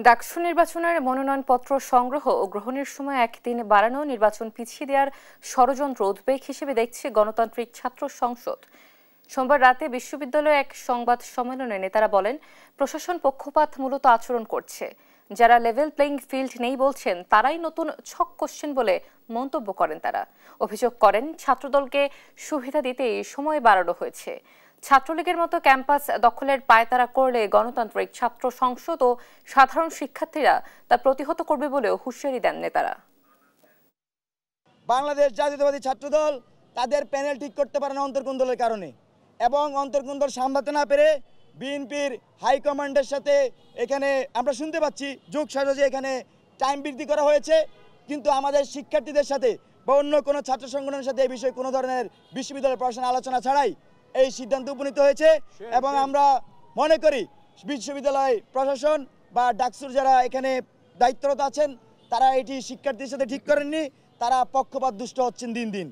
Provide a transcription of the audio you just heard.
ডাকসু নির্বাচনের মনোনয়নপত্র সংগ্রহ ও গ্রহণের সময় একদিন বাড়ানো নির্বাচন পিছিয়ে দেওয়ার ষড়যন্ত্র উদ্বেগ হিসেবে দেখছে গণতান্ত্রিক ছাত্র সংসদ। সোমবার রাতে বিশ্ববিদ্যালয়ে এক সংবাদ সম্মেলনে নেতারা বলেন, প্রশাসন পক্ষপাতমূলক আচরণ করছে। যারা লেভেল প্লেইং ফিল্ড নেই বলছেন তারাই নতুন ছক কোশ্চেন বলে মন্তব্য করেন তারা। অভিযোগ করেন, ছাত্রদলকে সুবিধা দিতেই সময় বাড়ানো হয়েছে। ছাত্রলীগের মতো ক্যাম্পাস দখলের পায়তারা করলে গণতান্ত্রিক ছাত্র সংসদ ও সাধারণ শিক্ষার্থীরা তা প্রতিহত করবে বলেও হুঁশিয়ারি দেন নেতারা। বাংলাদেশ জাতীয়তাবাদী ছাত্রদল তাদের প্যানেল ঠিক করতে পারে না অন্তর্কুন্দলের কারণে, এবং অন্তর্কুন্দল সামলাতে না পেরে বিএনপির হাইকমান্ডের সাথে এখানে আমরা শুনতে পাচ্ছি যুগ সাজে এখানে টাইম বৃদ্ধি করা হয়েছে, কিন্তু আমাদের শিক্ষার্থীদের সাথে বা অন্য কোনো ছাত্র সংগঠনের সাথে এই বিষয়ে কোনো ধরনের বিশ্ববিদ্যালয় প্রশাসন আলোচনা ছাড়াই এই সিদ্ধান্ত উপনীত হয়েছে। এবং আমরা মনে করি বিশ্ববিদ্যালয় প্রশাসন বা ডাকসুর যারা এখানে দায়িত্বরত আছেন তারা এটি শিক্ষার্থীদের সাথে ঠিক করেননি, তারা পক্ষপাত দুষ্ট হচ্ছেন দিন দিন।